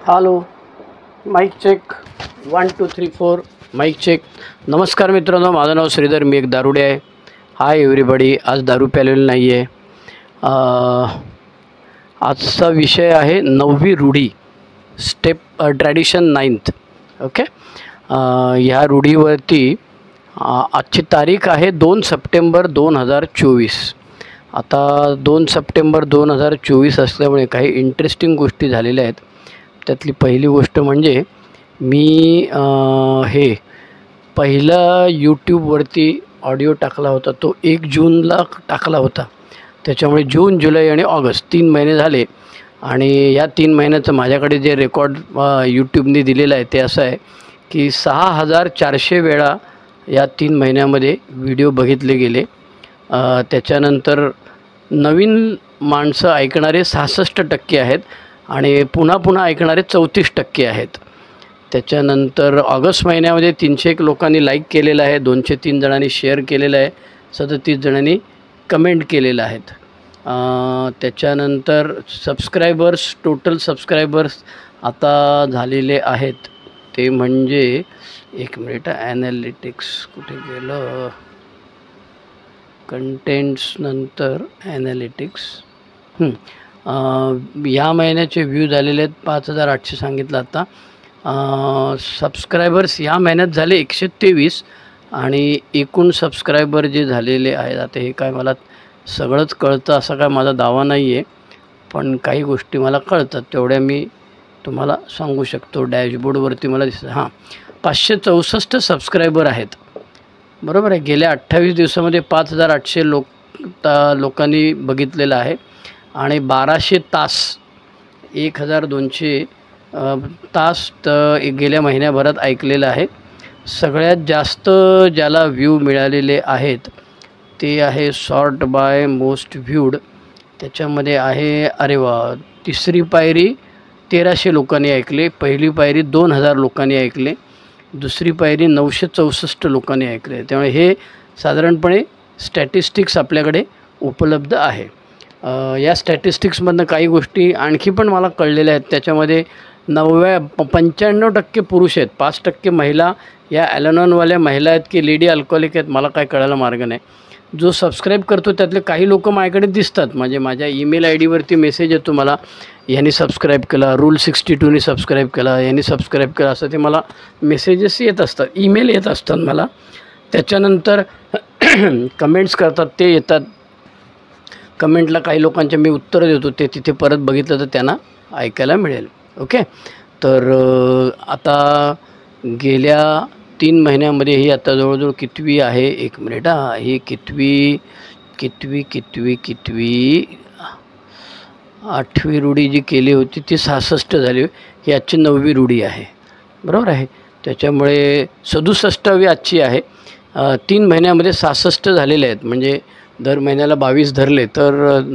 Hello, mike check 1 2 3 4 mike check. नमस्कार मित्रांनो, माझं नाव श्रीधर, मी एक दारुडे आहे. Hi everybody. आज दारू प्यालेलं नाही आहे. आजचा विषय आहे 9वी रूढी, स्टेप ट्रॅडिशन 9th. ओके. ह्या रूढीवरती आजची तारीख आहे 2 सप्टेंबर 2024. आता 2 सप्टेंबर 2024 असल्यामुळे काही इंटरेस्टिंग गोष्टी झालेल्या आहेत. त्यातली पहिली गोष्ट म्हणजे मी हे पहिला यूट्यूबवरती ऑडिओ टाकला होता, तो 1 जूनला टाकला होता. त्याच्यामुळे जून, जुलै आणि ऑगस्ट 3 महिने झाले. आणि या 3 महिन्याचं माझ्याकडे जे रेकॉर्ड यूट्यूबने दिलेलं आहे ते असं आहे की 6400 वेळा या 3 महिन्यामध्ये व्हिडिओ बघितले गेले. त्याच्यानंतर नवीन माणसं ऐकणारे 66% आहेत आणि पुन्हा पुन्हा ऐकणारे 34% आहेत. त्याच्यानंतर ऑगस्ट महिन्यामध्ये 301 लोकांनी लाईक केलेलं आहे, 203 जणांनी शेअर केलेलं आहे, 37 जणांनी कमेंट केलेलं आहेत. त्याच्यानंतर टोटल सबस्क्रायबर्स आता झालेले आहेत ते म्हणजे, एक मिनिट, ॲनालिटिक्स कुठे गेलं, कंटेंट्स नंतर ॲनालिटिक्स. या महिन्याचे व्ह्यू झालेले आहेत 5800 सांगितलं आता. सबस्क्रायबर्स या महिन्यात झाले 123 आणि एकूण सबस्क्रायबर जे झालेले आहेत, आता हे काय मला सगळंच कळतं असा काय माझा दावा नाही आहे, पण काही गोष्टी मला कळतात तेवढ्या मी तुम्हाला सांगू शकतो. डॅशबोर्डवरती मला दिसतं 564 सबस्क्रायबर आहेत. बरोबर आहे. गेल्या 28 दिवसामध्ये 5800 लोकांनी बघितलेलं आहे आणि 1200 तास, 1200 तास गेल्या महिन्याभरात ऐकलेलं आहे. सगळ्यात जास्त ज्याला व्ह्यू मिळालेले आहेत ते आहे सॉर्ट बाय मोस्ट व्ह्यूड. त्याच्यामध्ये आहे, अरे वा, तिसरी पायरी 1300 लोकांनी ऐकले, पहिली पायरी 2000 लोकांनी ऐकले, दुसरी पायरी 964 लोकांनी ऐकले. त्यामुळे हे साधारणपणे स्टॅटिस्टिक्स आपल्याकडे उपलब्ध आहे. या स्टॅटिस्टिक्समधनं काही गोष्टी आणखी पण मला कळलेल्या आहेत. त्याच्यामध्ये 95% पुरुष आहेत, 5% महिला, या ॲलॉनॉनवाल्या महिला आहेत की लेडी अल्कोहोलिक आहेत, मला काय कळायला मार्ग नाही. जो सबस्क्राईब करतो त्यातले काही लोक माझ्याकडे दिसतात, म्हणजे माझ्या ईमेल आय डीवरती मेसेज येतो मला, यांनी सबस्क्राईब केला, रूल 62नी सबस्क्राईब केला, यांनी सबस्क्राईब केला, असं ते मला मेसेजेस येत असतात, ईमेल येत असतात मला. त्याच्यानंतर कमेंट्स करतात, ते येतात. कमेंटला काही लोकांचे मी उत्तरं देतो, ते तिथे परत बघितलं तर त्यांना ऐकायला मिळेल. ओके. तर आता गेल्या 3 महिन्यामध्ये ही आता जवळजवळ कितवी आहे, एक मिनिट, ही कितवी 8वी रूढी जी केली होती ती 66 झाली. ही आजची 9वी रूढी आहे. बरोबर आहे. त्याच्यामुळे 67वी आजची आहे. 3 महिन्यामध्ये 66 झालेले आहेत, म्हणजे दर महिन्याला 22 धरले तर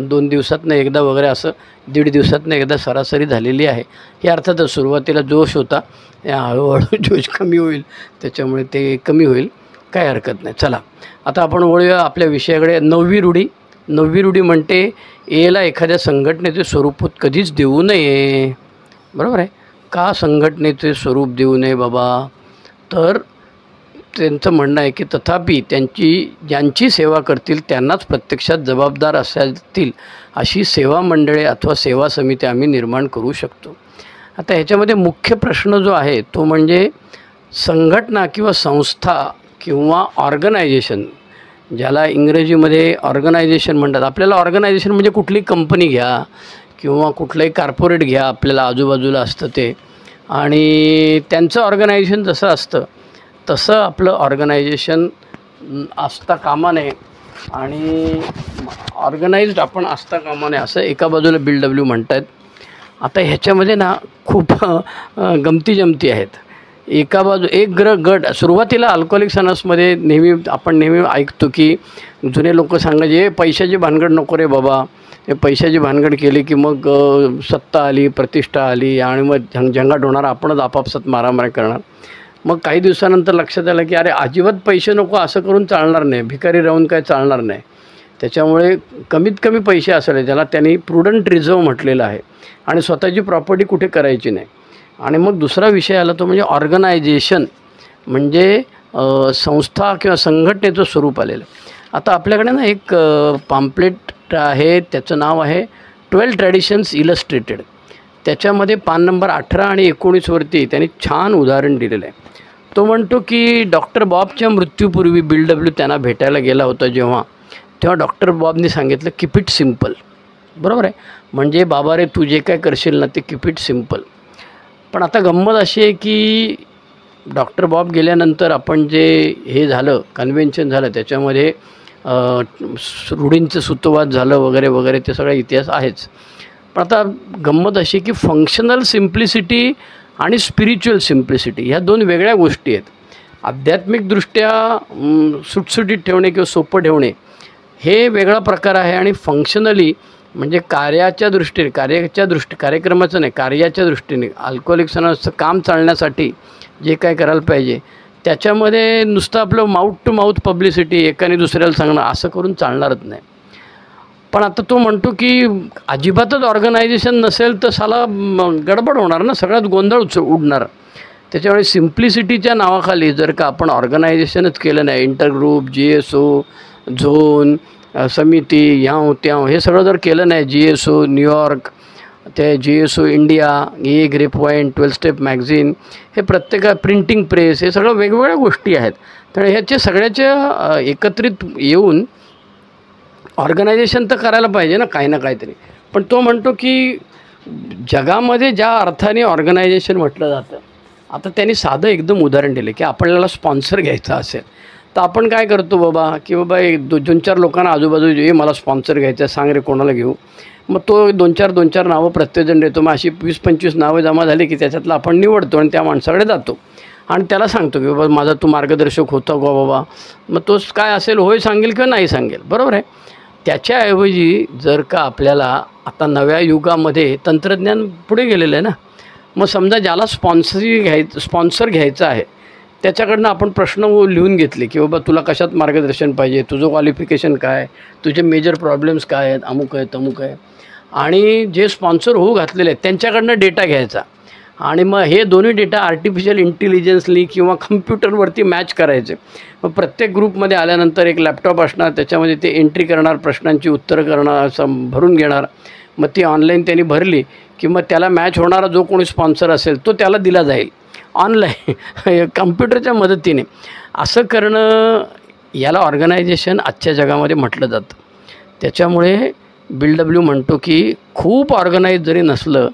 2 दिवसातनं एकदा वगैरे असं 1.5 दिवसातनं एकदा सरासरी झालेली आहे. हे अर्थातच सुरुवातीला जोश होता, हळूहळू जोश कमी होईल, त्याच्यामुळे ते कमी होईल, काय हरकत नाही. चला आता आपण वळूया आपल्या विषयाकडे. 9वी रूढी म्हणते एला एखाद्या संघटनेचे स्वरूप कधीच देऊ नये. बरोबर आहे. का संघटनेचे स्वरूप देऊ नये बाबा? तर त्यांचं म्हणणं आहे की तथापि ज्यांची सेवा करतील त्यांनाच प्रत्यक्षात जबाबदार असतील अशी सेवा मंडळे अथवा सेवा समिती आम्ही निर्माण करू शकतो. आता ह्याच्यामध्ये मुख्य प्रश्न जो आहे तो म्हणजे संघटना किंवा संस्था किंवा ऑर्गनायझेशन, ज्याला इंग्रजीमध्ये ऑर्गनायझेशन म्हणतात. आपल्याला ऑर्गनायझेशन म्हणजे कुठली कंपनी घ्या किंवा कुठलंही कॉर्पोरेट घ्या, आपल्याला आजूबाजूला असतं ते, आणि त्यांचं ऑर्गनायझेशन जसं असतं तसं आपलं ऑर्गनायझेशन असता कामा नये आणि ऑर्गनाइज्ड आपण असता कामा नये, असं एका बाजूला BW म्हणत आहेत. आता ह्याच्यामध्ये ना खूप गमती जमती आहेत. एक गट सुरुवातीला अल्कोहोलिक्स अनॉनिमसमध्ये आपण नेहमी ऐकतो की जुने लोक सांगायचे, पैशाची भानगड नको रे बाबा, हे पैशाची भानगड केली की मग सत्ता आली, प्रतिष्ठा आली आणि मग झंगाट होणार, आपणच आपापसात मारामारी करणार. मग काही दिवसानंतर लक्षात आलं की अरे अजिबात पैसे नको, असं करून चालणार नाही, भिकारी राहून काय चालणार नाही. त्याच्यामुळे कमीत कमी पैसे असले, ज्याला त्यांनी प्रुडंट रिझर्व म्हटलेलं आहे, आणि स्वतःची प्रॉपर्टी कुठे करायची नाही. आणि मग दुसरा विषय आला तो म्हणजे ऑर्गनायझेशन, म्हणजे संस्था किंवा संघटनेचं स्वरूप आलेलं आहे. आता आपल्याकडे ना एक पॅम्पलेट आहे, त्याचं नाव आहे 12 ट्रॅडिशन्स इलस्ट्रेटेड. त्याच्यामध्ये पान नंबर 18 आणि 19वरती त्यांनी छान उदाहरण दिलेलं आहे. तो म्हणतो की डॉक्टर बॉबच्या मृत्यूपूर्वी बिल डब्ल्यू त्यांना भेटायला गेला होता तेव्हा डॉक्टर बॉबनी सांगितलं कीप इट सिम्पल. बरोबर आहे, म्हणजे बाबा रे तू जे काय करशील ना ते कीप इट सिम्पल. पण आता गंमत अशी आहे की डॉक्टर बॉब गेल्यानंतर आपण जे हे झालं कन्व्हेन्शन झालं त्याच्यामध्ये रूढींचं सूतोवाद झालं वगैरे वगैरे, ते सगळा इतिहास आहेच. पण आता गंमत अशी की फंक्शनल सिम्प्लिसिटी आणि स्पिरिच्युअल सिम्प्लिसिटी ह्या दोन वेगळ्या गोष्टी आहेत. आध्यात्मिकदृष्ट्या सुटसुटीत ठेवणे किंवा सोपं ठेवणे हे वेगळा प्रकार आहे, आणि फंक्शनली म्हणजे कार्याच्या दृष्टीने अल्कोहोलिक्स अनोनिमसचं काम चालण्यासाठी जे काय करायला पाहिजे त्याच्यामध्ये नुसतं आपलं माउथ टू माउथ पब्लिसिटी एकाने दुसऱ्याला सांगणं असं करून चालणारच नाही. पण आता तो म्हणतो की अजिबातच ऑर्गनायझेशन नसेल तर साला गडबड होणार ना, सगळ्यात गोंधळ उडणार. त्याच्यामुळे सिम्प्लिसिटीच्या नावाखाली जर का आपण ऑर्गनायझेशनच केलं नाही, इंटरग्रुप, GSO, झोन, समिती, ह्याव त्याव हे सगळं जर केलं नाही, GSO न्यूयॉर्क, ते GSO India, grape point, 12 step magazine, हे प्रत्येका प्रिंटिंग प्रेस, हे सगळं वेगवेगळ्या गोष्टी आहेत. तर ह्याचे सगळ्याच्या एकत्रित येऊन ऑर्गनायझेशन तर करायला पाहिजे ना काही ना काहीतरी. पण तो म्हणतो की जगामध्ये ज्या अर्थाने ऑर्गनायझेशन म्हटलं जातं, आता त्यांनी साधं एकदम उदाहरण दिलं की आपल्याला स्पॉन्सर घ्यायचा असेल तर आपण काय करतो बाबा की बाबा 2-4 लोकांना आजूबाजू मला स्पॉन्सर घ्यायचं आहे, सांग रे कोणाला घेऊ. मग तो 2-4 नावं प्रत्येकजण देतो. मग अशी 20-25 नावं जमा झाली की त्याच्यातलं आपण निवडतो आणि त्या माणसाकडे जातो आणि त्याला सांगतो की बाबा माझा तू मार्गदर्शक होता गो बाबा. मग तोच काय असेल होय सांगेल किंवा नाही सांगेल, बरोबर आहे. त्याच्याऐवजी जर का आपल्याला आता नव्या युगामध्ये तंत्रज्ञान पुढे गेलेलं आहे ना, मग समजा ज्याला स्पॉन्सर घ्यायचा आहे त्याच्याकडनं आपण प्रश्न लिहून घेतले की बाबा तुला कशात मार्गदर्शन पाहिजे, तुझं क्वालिफिकेशन काय, तुझे मेजर प्रॉब्लेम्स काय आहेत, अमुक आहे तमुक आहे, आणि जे स्पॉन्सर होऊ घातलेले आहेत त्यांच्याकडनं डेटा घ्यायचा आणि मग हे दोन्ही डेटा आर्टिफिशियल इंटेलिजन्सनी किंवा कम्प्युटरवरती मॅच करायचे. मग प्रत्येक ग्रुपमध्ये आल्यानंतर एक लॅपटॉप असणार, त्याच्यामध्ये ते एंट्री करणार, प्रश्नांची उत्तरं करणार, भरून घेणार. मग ती ऑनलाईन त्यांनी भरली की मग त्याला मॅच होणारा जो कोणी स्पॉन्सर असेल तो त्याला दिला जाईल ऑनलाईन कम्प्युटरच्या मदतीने. असं करणं याला ऑर्गनायझेशन आजच्या जगामध्ये म्हटलं जातं. त्याच्यामुळे बिल डब्ल्यू म्हणतो की खूप ऑर्गनाईज जरी नसलं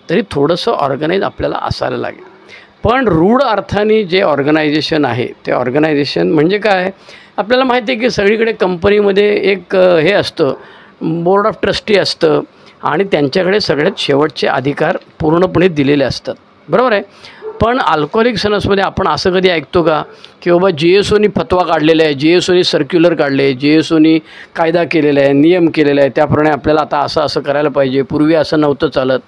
तरी थोडंसं ऑर्गनाईज आपल्याला असायला लागेल. पण रूढ अर्थाने जे ऑर्गनायझेशन आहे ते ऑर्गनायझेशन म्हणजे काय, आपल्याला माहिती आहे की सगळीकडे कंपनीमध्ये एक हे असतं, बोर्ड ऑफ ट्रस्टी असतं आणि त्यांच्याकडे सगळ्यात शेवटचे अधिकार पूर्णपणे दिलेले असतात, बरोबर आहे. पण अल्कोहोलिक्स अनोनिमसमध्ये आपण असं कधी ऐकतो का की बाबा GSOनी फतवा काढलेला आहे, GSOनी सर्क्युलर काढले, GSOनी कायदा केलेला आहे, नियम केलेला आहे, त्याप्रमाणे आपल्याला आता असं करायला पाहिजे, पूर्वी असं नव्हतं चालत.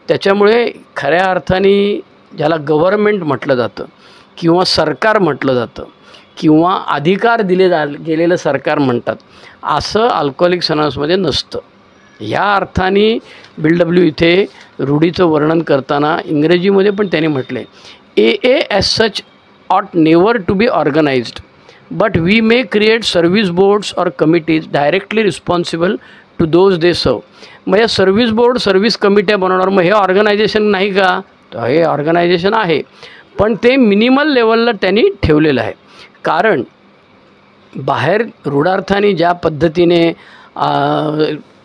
त्याच्यामुळे खऱ्या अर्थाने ज्याला गव्हर्नमेंट म्हटलं जातं किंवा सरकार म्हटलं जातं किंवा अधिकार गेलेलं सरकार म्हणतात, असं अल्कोहोलिक्स अनोनिमसमध्ये नसतं. या अर्थाने बिल डब्ल्यू इथे रूढीचं वर्णन करताना इंग्रजीमध्ये पण त्यांनी म्हटलं आहे, AA as such ought never to be organized, but we may create service boards or committees directly responsible to those they serve. मग या सर्व्हिस बोर्ड, सर्व्हिस कमिट्या बनवणार, मग हे ऑर्गनायझेशन नाही का? तर हे ऑर्गनायझेशन आहे, पण ते मिनिमल लेवलला त्यांनी ठेवलेलं आहे. कारण बाहेर रूढार्थाने ज्या पद्धतीने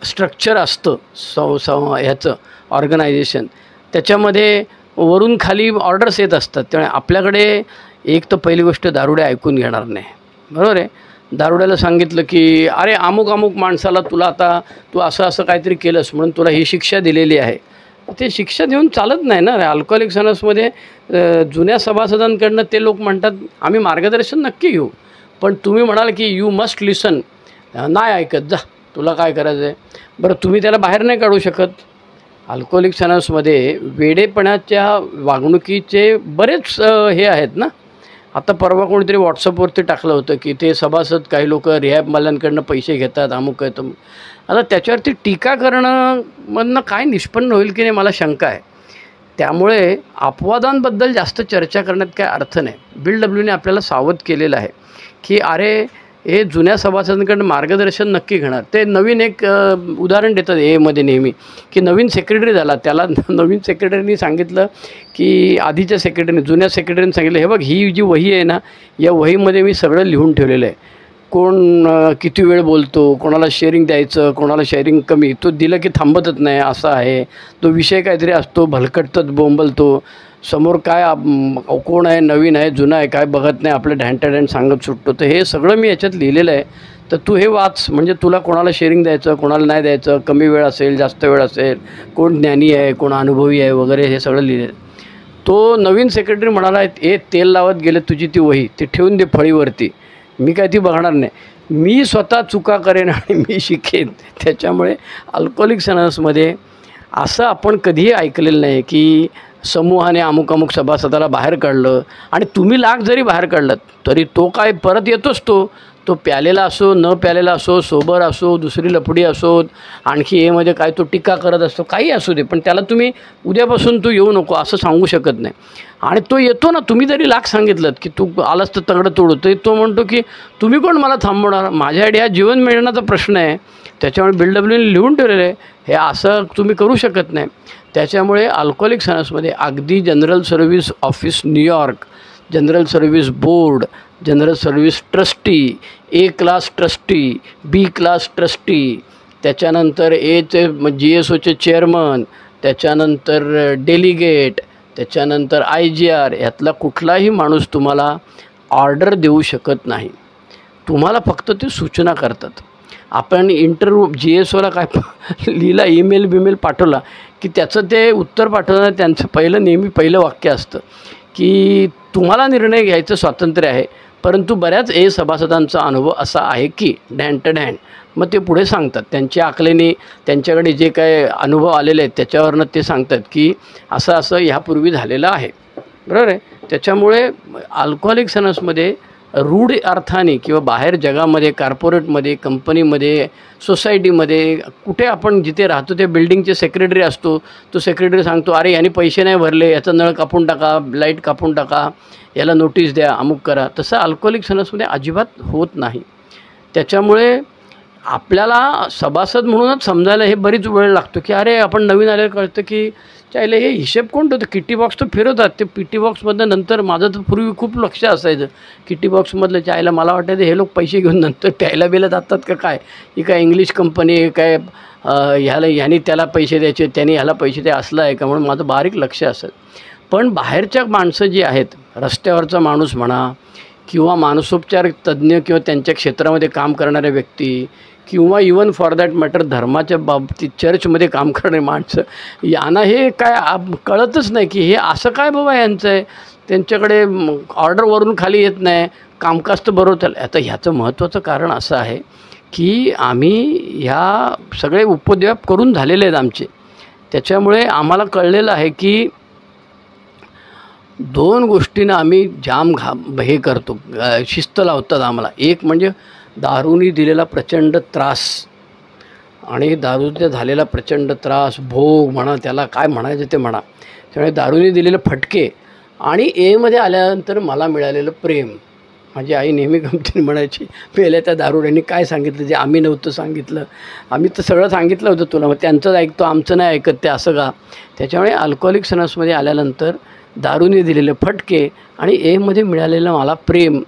स्ट्रक्चर असतं ह्याचं ऑर्गनायझेशन, त्याच्यामध्ये वरून खाली ऑर्डर्स येत असतात. त्यामुळे आपल्याकडे एक तर पहिली गोष्ट दारुड्या ऐकून घेणार नाही, बरोबर आहे. दारुड्याला सांगितलं की अरे अमुक माणसाला तुला तू असं काहीतरी केलंस म्हणून तुला ही शिक्षा दिलेली आहे, ते शिक्षा देऊन चालत नाही ना. अल्कोहोलिक्स अनोनिमसमध्ये जुन्या सभासदांकडनं ते लोक म्हणतात आम्ही मार्गदर्शन नक्की घेऊ, पण तुम्ही म्हणाल की यू मस्ट लिसन, नाही ऐकत जा, तुला काय करायचं आहे. बरं तुम्ही त्याला बाहेर नाही काढू शकत. अल्कोहोलिक्स अनोनिमसमध्ये वेडेपणाच्या वागणुकीचे बरेच हे आहेत ना. आता परवा कोणीतरी व्हॉट्सअपवरती टाकलं होतं की ते सभासद काही लोक रिहॅबवाल्यांकडनं पैसे घेतात, अमुक आहे तमुक. आता त्याच्यावरती टीका करणं मधनं काय निष्पन्न होईल की नाही मला शंका आहे. त्यामुळे अपवादांबद्दल जास्त चर्चा करण्यात काय अर्थ नाही. BLWने आपल्याला सावध केलेलं आहे की अरे हे जुन्या सभासदांकडून मार्गदर्शन नक्की घेणार. ते नवीन एक उदाहरण देतात एमध्ये नेहमी की नवीन सेक्रेटरी झाला, त्याला नवीन सेक्रेटरीनी सांगितलं की आधीच्या सेक्रेटरीने जुन्या सेक्रेटरीने सांगितलं, हे बघ ही जी वही आहे ना, या वहीमध्ये मी सगळं लिहून ठेवलेलं आहे. कोण किती वेळ बोलतो, कोणाला शेअरिंग द्यायचं, कोणाला शेअरिंग कमी, तो दिलं की थांबतच नाही असं आहे. तो विषय काहीतरी असतो, भलकटतच बोंबलतो, समोर काय कोण आहे, नवीन आहे जुना आहे काय बघत नाही, आपलं ढॅन सांगत सुटतो. तर हे सगळं मी याच्यात लिहिलेलं आहे, तर तू हे वाच. म्हणजे तुला कोणाला शेअरिंग द्यायचं, कोणाला नाही द्यायचं, कमी वेळ असेल जास्त वेळ असेल, कोण ज्ञानी आहे कोण अनुभवी आहे वगैरे हे सगळं लिहिलेलं. तो नवीन सेक्रेटरी म्हणाला, ए तेल लावत गेले तुझी ती वही, ती ठेवून दे फळीवरती, मी काय ती बघणार नाही, मी स्वतः चुका करेन आणि मी शिकेन. त्याच्यामुळे अल्कोहोलिक्स अनोनिमसमध्ये असं आपण कधीही ऐकलेलं नाही की समूहाने अमुक अमुक सभासदाला बाहेर काढलं आणि तुम्ही लाख जरी बाहेर काढलं तरी तो काय परत येतोच. तो प्यालेला असो न प्यालेला असो, सोबर असो, दुसरी लपडी असो, आणखी एमध्ये काय तो टीका करत असतो, काही असू दे, पण त्याला तुम्ही उद्यापासून तू येऊ नको असं सांगू शकत नाही. आणि तो येतो ना, तुम्ही जरी लाख सांगितलं की तू आलास तर तगडं तोडू, तर तो म्हणतो की तुम्ही कोण मला थांबवणार, माझ्याकडे हा जीवन मिळण्याचा प्रश्न आहे. त्याच्यामुळे BLWने लिहून ठेवलेलं आहे, हे असं तुम्ही करू शकत नाही. त्याच्यामुळे अल्कोहोलिक्स अनोनिमसमध्ये अगदी general service office New York, general service board, general service trustee, A class trustee, B class trustee, त्याच्यानंतर GSOचे चेअरमन, त्याच्यानंतर डेलिगेट, त्याच्यानंतर IGR, यातला कुठलाही माणूस तुम्हाला ऑर्डर देऊ शकत नाही. तुम्हाला फक्त ते सूचना करतात. आपण GSOला काय लिहिला, ईमेल पाठवला की त्याचं ते उत्तर पाठवताना त्यांचं नेहमी पहिलं वाक्य असतं की तुम्हाला निर्णय घ्यायचं स्वातंत्र्य आहे, परंतु बऱ्याच सभासदांचा अनुभव असा आहे की ढॅन. मग ते पुढे सांगतात त्यांच्या आकलेने, त्यांच्याकडे जे काय अनुभव आलेले आहेत त्याच्यावरनं ते सांगतात की असं ह्यापूर्वी झालेलं आहे. बरोबर आहे. त्याच्यामुळे अल्कोहोलिक्स अनोनिमसमध्ये रूढ अर्थाने किंवा बाहेर जगामध्ये, कॉर्पोरेटमध्ये, कंपनीमध्ये, सोसायटीमध्ये, कुठे आपण जिथे राहतो त्या बिल्डिंगचे सेक्रेटरी असतो, तो सेक्रेटरी सांगतो अरे यांनी पैसे नाही भरले, याचा नळ कापून टाका, लाईट कापून टाका, याला नोटीस द्या, अमुक करा. तसं अल्कोहोलिक्स अनोनिमसमध्ये अजिबात होत नाही. त्याच्यामुळे आपल्याला सभासद म्हणूनच समजायला हे बरीच वेळ लागतो की अरे आपण नवीन आलेलं कळतं की चायले हे हिशेब कोण ठेवतं, किटी बॉक्स तर फिरवतात, ते पिटी बॉक्समधनं नंतर माझं तर पूर्वी खूप लक्ष असायचं किटी बॉक्समधलं चायला, मला वाटायचं हे लोक पैसे घेऊन नंतर प्यायला बिला जातात का काय, ही काय इंग्लिश कंपनी आहे काय, ह्यानी त्याला पैसे द्यायचे त्याने ह्याला पैसे द्या असलं आहे का, म्हणून माझं बारीक लक्ष असेल. पण बाहेरच्या माणसं जी आहेत, रस्त्यावरचा माणूस म्हणा किंवा मानसोपचार तज्ज्ञ किंवा त्यांच्या क्षेत्रामध्ये काम करणाऱ्या व्यक्ती किंवा इवन फॉर दॅट मॅटर धर्माच्या बाबतीत चर्चमध्ये काम करणारी माणसं, यांना हे काय कळतच नाही की हे असं काय बाबा यांचं आहे, त्यांच्याकडे ऑर्डरवरून खाली येत नाही, कामकाज तर बरोबर चाललं. आता ह्याचं महत्त्वाचं कारण असं आहे की आम्ही ह्या सगळे उपद्व्याप करून झालेले आहेत आमचे. त्याच्यामुळे आम्हाला कळलेलं आहे की दोन गोष्टींना आम्ही जाम हे करतो, शिस्त लावतात आम्हाला. एक म्हणजे दारूनी दिलेला प्रचंड त्रास, आणि दारूचा झालेला प्रचंड त्रास, भोग म्हणा, त्याला काय म्हणायचं ते म्हणा. त्यामुळे दारूने दिलेले फटके आणि एमध्ये आल्यानंतर मला मिळालेलं प्रेम. माझी आई नेहमी गमतीने म्हणायची, पहिल्या त्या दारुड्यांनी काय सांगितलं जे आम्ही नव्हतं सांगितलं, आम्ही तर सगळं सांगितलं होतं तुला, मग त्यांचंच ऐकतो आमचं नाही ऐकत ते, असं का. त्याच्यामुळे अल्कोहोलिक्स अनोनिमसमध्ये आल्यानंतर दारूने दिलेले फटके आणि एमध्ये मिळालेलं मला प्रेम,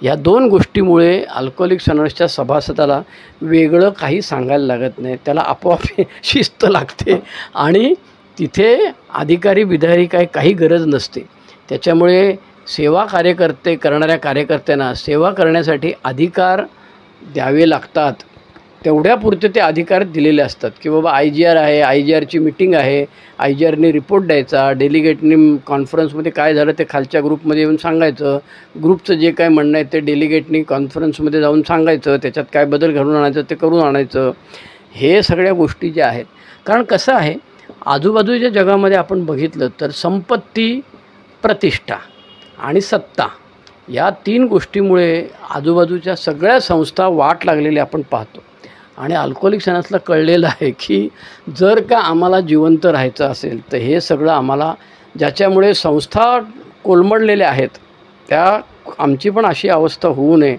या दोन गोष्टीमुळे अल्कोहोलिक्स अनोनिमसच्या सभासदाला वेगळं काही सांगायला लागत नाही, त्याला आपोआप शिस्त लागते आणि तिथे अधिकारी बिधारी काही गरज नसते. त्याच्यामुळे सेवा करणाऱ्या कार्यकर्त्यांना सेवा करण्यासाठी अधिकार द्यावे लागतात, तेवढ्यापुरते ते अधिकार दिलेले असतात की बाबा IGR आहे, IGRची मीटिंग आहे, IGRने रिपोर्ट द्यायचा, डेलिगेटनी कॉन्फरन्समध्ये काय झालं ते खालच्या ग्रुपमध्ये येऊन सांगायचं, ग्रुपचं जे काय म्हणणं आहे ते डेलिगेटनी कॉन्फरन्समध्ये जाऊन सांगायचं, त्याच्यात काय बदल घडून आणायचं ते करून आणायचं. हे सगळ्या गोष्टी ज्या आहेत, कारण कसं आहे आजूबाजूच्या जगामध्ये आपण बघितलं तर संपत्ती, प्रतिष्ठा आणि सत्ता या तीन गोष्टीमुळे आजूबाजूच्या सगळ्या संस्था वाट लागलेली आपण पाहतो. आणि अल्कोहोलिक्स अनोनिमसला कळलेलं आहे की जर का आम्हाला जिवंत राहायचं असेल तर हे सगळं आम्हाला ज्याच्यामुळे संस्था कोलमडलेल्या आहेत. त्या आमची पण अशी अवस्था होऊ नये,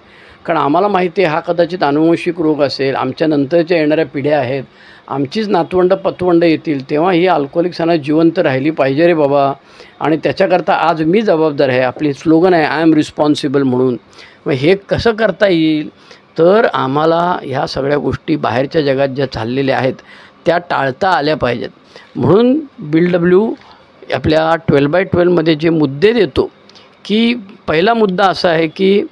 कारण आम्हाला माहिती आहे हा कदाचित अनुवंशिक रोग असेल, आमच्या नंतरच्या येणाऱ्या पिढ्या आहेत, आमचीच नातवंड पतवंड येतील, तेव्हा ही अल्कोहोलिक्सना जिवंत राहिली पाहिजे रे बाबा. आणि त्याच्याकरता आज मी जबाबदार आहे. आपली स्लोगन आहे आय एम रिस्पॉन्सिबल म्हणून. मग हे कसं करता येईल, तर आम्हाला ह्या सगळ्या गोष्टी बाहेरच्या जगात ज्या चाललेल्या आहेत त्या टाळता आल्या पाहिजेत. म्हणून BLW आपल्या 12x12 जे मुद्दे देतो, की पहिला मुद्दा असा आहे की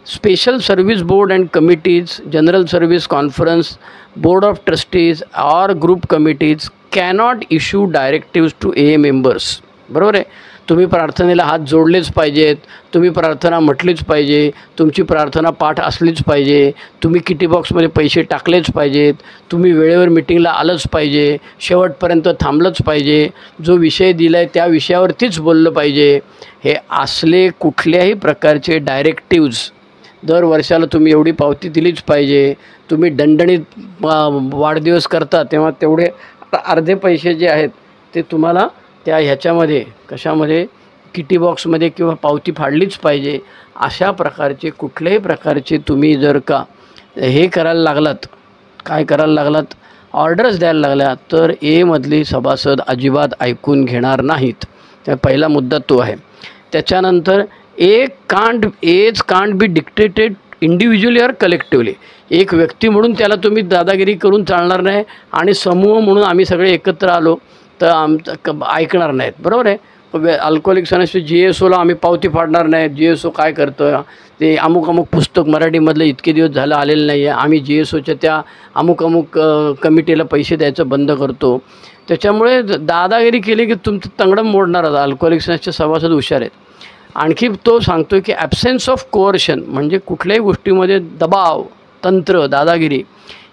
special service board and committees, general service conference, board of trustees और group committees cannot issue directives to AA members. बरोबर आहे. तुम्ही प्रार्थनेला हात जोडलेच पाहिजेत, तुम्ही प्रार्थना म्हटलीच पाहिजे, तुमची प्रार्थना पाठ असलीच पाहिजे, तुम्ही किटी बॉक्समध्ये पैसे टाकलेच पाहिजेत, तुम्ही वेळेवर मिटिंगला आलंच पाहिजे, शेवटपर्यंत थांबलंच पाहिजे, जो विषय दिला आहे त्या विषयावरतीच बोललं पाहिजे. हे असले कुठल्याही प्रकारचे डायरेक्टिव्ज, दर वर्षाला तुम्ही एवढी पावती दिलीच पाहिजे, तुम्ही दणदणीत वाढदिवस करता तेव्हा तेवढे अर्धे पैसे जे आहेत ते तुम्हाला त्या ह्याच्यामध्ये कशामध्ये किटी बॉक्समध्ये किंवा पावती फाडलीच पाहिजे. अशा प्रकारचे कुठल्याही प्रकारचे तुम्ही जर का हे करायला लागलात, काय करायला लागलात, ऑर्डर्स द्यायला लागल्या, तर मधली सभासद अजिबात ऐकून घेणार नाहीत. त्या पहिला मुद्दा तो आहे. त्याच्यानंतर as can't be dictated individually or collectively. एक व्यक्ती म्हणून त्याला तुम्ही दादागिरी करून चालणार नाही, आणि समूह म्हणून आम्ही सगळे एकत्र आलो तर आमचं ऐकणार नाहीत. बरोबर आहे. अल्कोहोलिक्स अनोनिमस GSOला आम्ही पावती फाडणार नाही. GSO काय करतं, ते अमुक पुस्तक मराठीमधलं इतके दिवस झालं आलेलं नाही आहे, आम्ही GSOच्या त्या अमुक कमिटीला पैसे द्यायचं बंद करतो. त्याच्यामुळे दादागिरी केली की तुमचं तंगडं मोडणार. अल्कोहोलिक्स अनोनिमसचे सभासद हुशार आहेत. आणखी तो सांगतो की ॲब्सेन्स ऑफ कोअर्शन, म्हणजे कुठल्याही गोष्टीमध्ये दबाव, तंत्र, दादागिरी